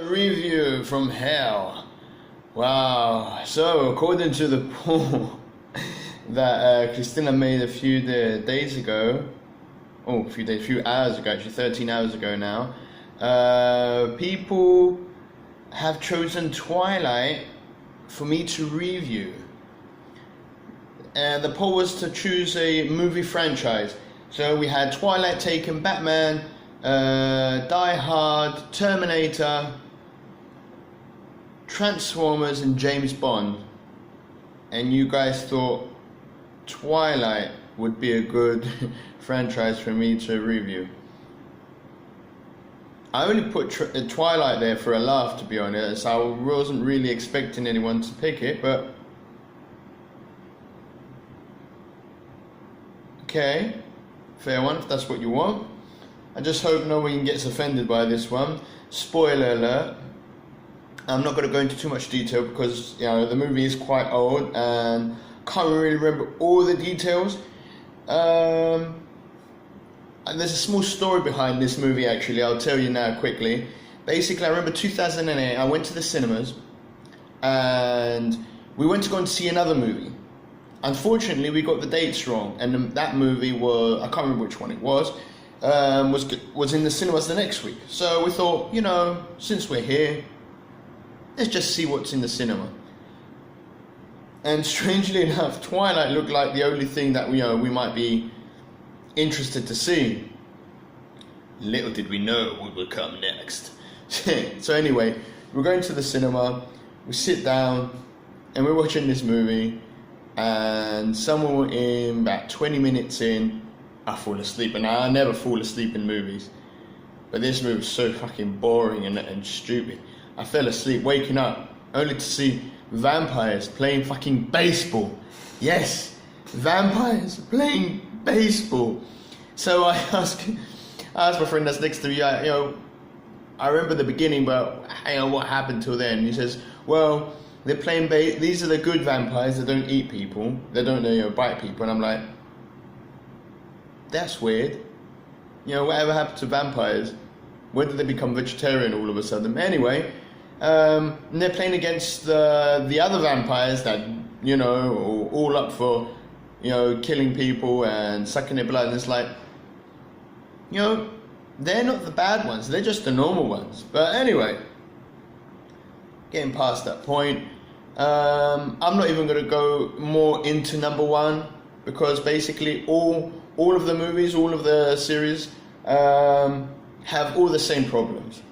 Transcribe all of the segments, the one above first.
Review from hell. Wow. So according to the poll that Christina made a few days ago, a few hours ago, actually 13 hours ago now, people have chosen Twilight for me to review. And the poll was to choose a movie franchise. So we had Twilight taken, Batman, Die Hard, Terminator, Transformers, and James Bond. And you guys thought Twilight would be a good franchise for me to review. I only put Twilight there for a laugh, to be honest. I wasn't really expecting anyone to pick it, but okay, fair one if that's what you want. I just hope no one gets offended by this one. Spoiler alert. I'm not going to go into too much detail because the movie is quite old and can't really remember all the details. And there's a small story behind this movie actually. I'll tell you now quickly. Basically, I remember 2008. I went to the cinemas and we went to go and see another movie. Unfortunately, we got the dates wrong, and that movie was, I can't remember which one it was in the cinemas the next week. So we thought, since we're here, let's just see what's in the cinema. And strangely enough, Twilight looked like the only thing that we might be interested to see. Little did we know what would come next. So anyway, we're going to the cinema, we sit down, and we're watching this movie, and somewhere in about 20 minutes in, I fall asleep. And I never fall asleep in movies, but this movie was so fucking boring and stupid. I fell asleep, waking up only to see vampires playing fucking baseball. Yes, vampires playing baseball. So I asked my friend that's next to me, I remember the beginning, but what happened till then? He says, well, they're playing these are the good vampires that don't eat people, they don't bite people. And I'm like, that's weird. Whatever happened to vampires? When did they become vegetarian all of a sudden? Anyway, and they're playing against the other vampires that are all up for killing people and sucking their blood. And it's like, they're not the bad ones, they're just the normal ones. But anyway, getting past that point, I'm not even going to go more into number one, because basically all of the movies, all of the series have all the same problems,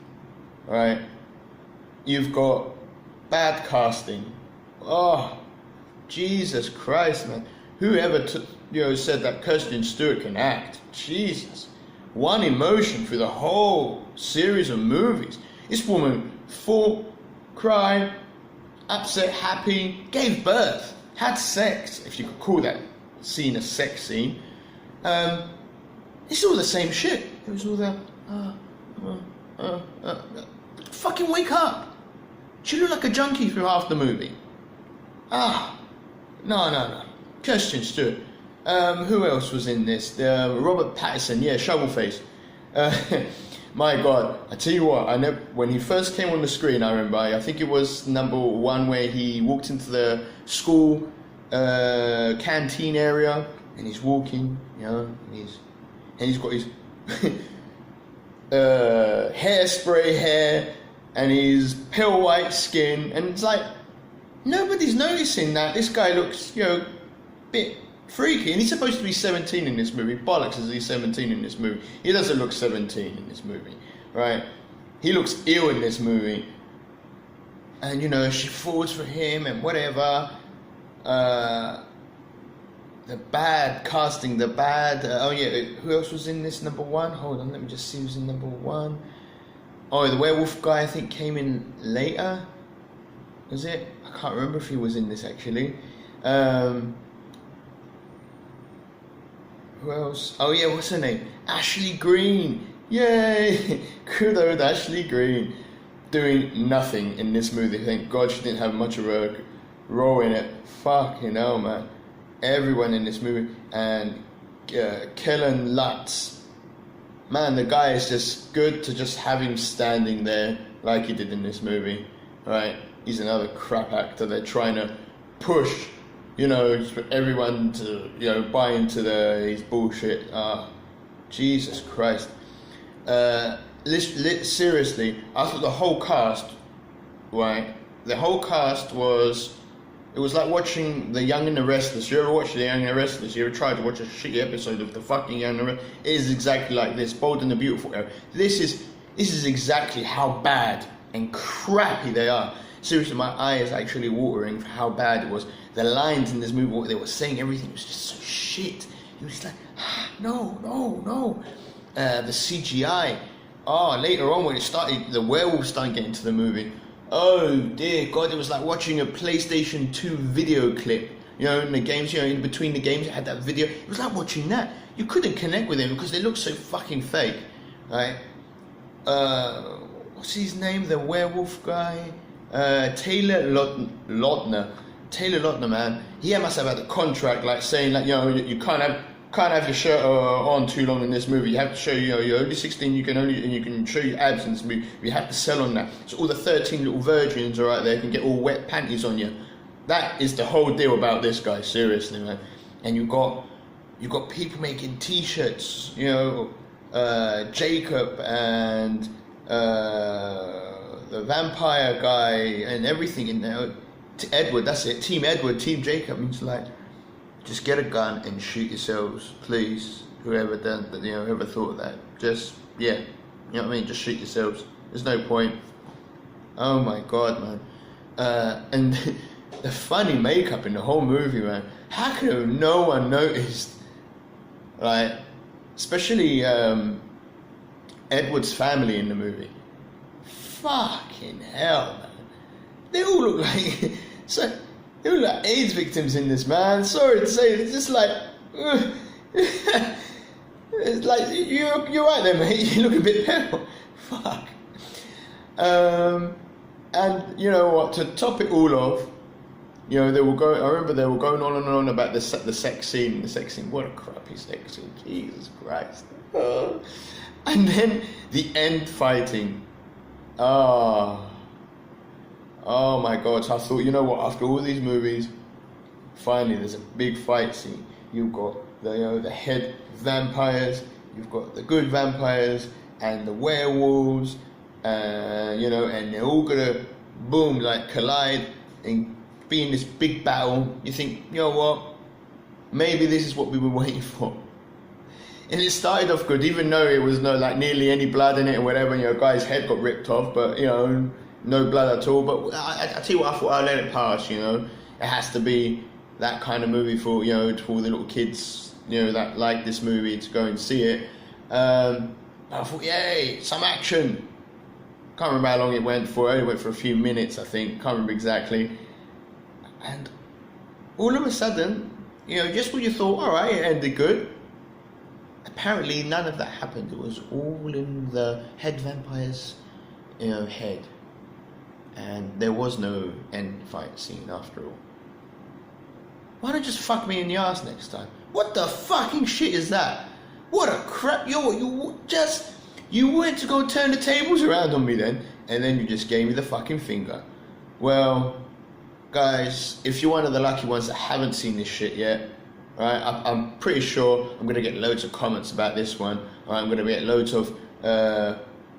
right? You've got bad casting. Oh, Jesus Christ, man! Whoever said that Kirsten Stewart can act? Jesus, one emotion through the whole series of movies. This woman fought, cried, upset, happy, gave birth, had sex, if you could call that scene a sex scene. It's all the same shit. It was all that. Fucking wake up! She looked like a junkie through half the movie. No. Kirsten Stewart. Who else was in this? Robert Pattinson. Yeah, Shovelface. My God, I tell you what. When he first came on the screen, I remember. I think it was number one where he walked into the school canteen area, and he's walking, and he's got his hairspray hair and his pale white skin, and it's like nobody's noticing that this guy looks a bit freaky, and he's supposed to be 17 in this movie. Bollocks, is he 17 in this movie? He doesn't look 17 in this movie, right? He looks ill in this movie, and she falls for him and whatever. The bad casting, who else was in this number one? Hold on, let me just see who's in number one. Oh, the werewolf guy, I think, came in later. Was it? I can't remember if he was in this actually. Who else? Oh yeah, what's her name? Ashley Greene. Yay! Good old Ashley Greene. Doing nothing in this movie. Thank God she didn't have much of a role in it. Fucking hell, man. Everyone in this movie. And Kellen Lutz. Man, the guy is just good to just have him standing there like he did in this movie, right? He's another crap actor. They're trying to push, you know, for everyone to, you know, buy into his bullshit. Jesus Christ. Seriously, I thought the whole cast, right? The whole cast was, it was like watching The Young and the Restless. You ever watched The Young and the Restless? You ever tried to watch a shitty episode of the fucking Young and the Restless? It is exactly like this. Bold and the Beautiful era. This is exactly how bad and crappy they are. Seriously, my eye is actually watering for how bad it was. The lines in this movie, what they were saying, everything was just so shit. It was like, no. The CGI. Later on when it started, the werewolves started getting to the movie. Oh dear God, it was like watching a PlayStation 2 video clip. You know, in the games, you know, in between the games, it had that video. It was like watching that. You couldn't connect with them because they looked so fucking fake, right? What's his name? The werewolf guy? Taylor Lautner. Taylor Lautner, man. He must have had a contract, like saying, like, you know, you can't have your shirt on too long in this movie. You have to show, you know, you're only 16. You can show your abs in this movie. You have to sell on that. So all the 13 little virgins are right there can get all wet panties on you. That is the whole deal about this guy. Seriously, man. And you got people making T-shirts. You know, Jacob and the vampire guy and everything in there. Edward, that's it. Team Edward, Team Jacob. It's like, just get a gun and shoot yourselves, please. Whoever done that, you know, whoever thought of that. Just, yeah, you know what I mean? Just shoot yourselves. There's no point. Oh my God, man. And the funny makeup in the whole movie, man. How could no one noticed? Right? Especially Edward's family in the movie. Fucking hell, man. They all look like they look like AIDS victims in this, man. Sorry to say, it's just like it's like you're right there, mate. You look a bit pale. Fuck. And you know what? To top it all off, you know, I remember they were going on and on about the sex scene. The sex scene. What a crappy sex scene. Jesus Christ. And then the end fighting. Oh my God, so I thought, you know what, after all these movies, finally there's a big fight scene. You've got the head vampires, you've got the good vampires, and the werewolves, you know, and they're all gonna, boom, like collide and be in this big battle. You think, you know what, maybe this is what we were waiting for. And it started off good, even though it was no, like, nearly any blood in it or whatever, you know, a guy's head got ripped off, but, you know, no blood at all. But I tell you what, I thought I'll let it pass, you know. It has to be that kind of movie for, you know, for the little kids, you know, that like this movie to go and see it. I thought, yay, some action. Can't remember how long it went for. It went for a few minutes, I think. Can't remember exactly. And all of a sudden, you know, just when you thought, all right, it ended good, apparently none of that happened. It was all in the head vampire's, you know, head. And there was no end fight scene after all. Why don't you just fuck me in the ass next time? What the fucking shit is that? What a crap! You went to go turn the tables around on me then, and then you just gave me the fucking finger. Well, guys, if you're one of the lucky ones that haven't seen this shit yet, right? I'm pretty sure I'm gonna get loads of comments about this one. Right? I'm gonna get loads of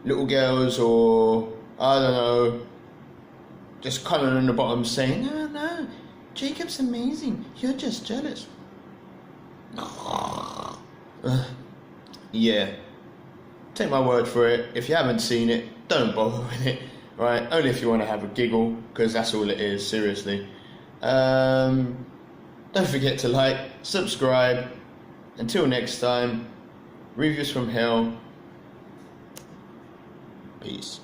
little girls, or I don't know, just comment on the bottom saying, no, Jacob's amazing, you're just jealous. Yeah, take my word for it. If you haven't seen it, don't bother with it, right? Only if you want to have a giggle, because that's all it is, seriously. Don't forget to like, subscribe. Until next time, reviews from hell. Peace.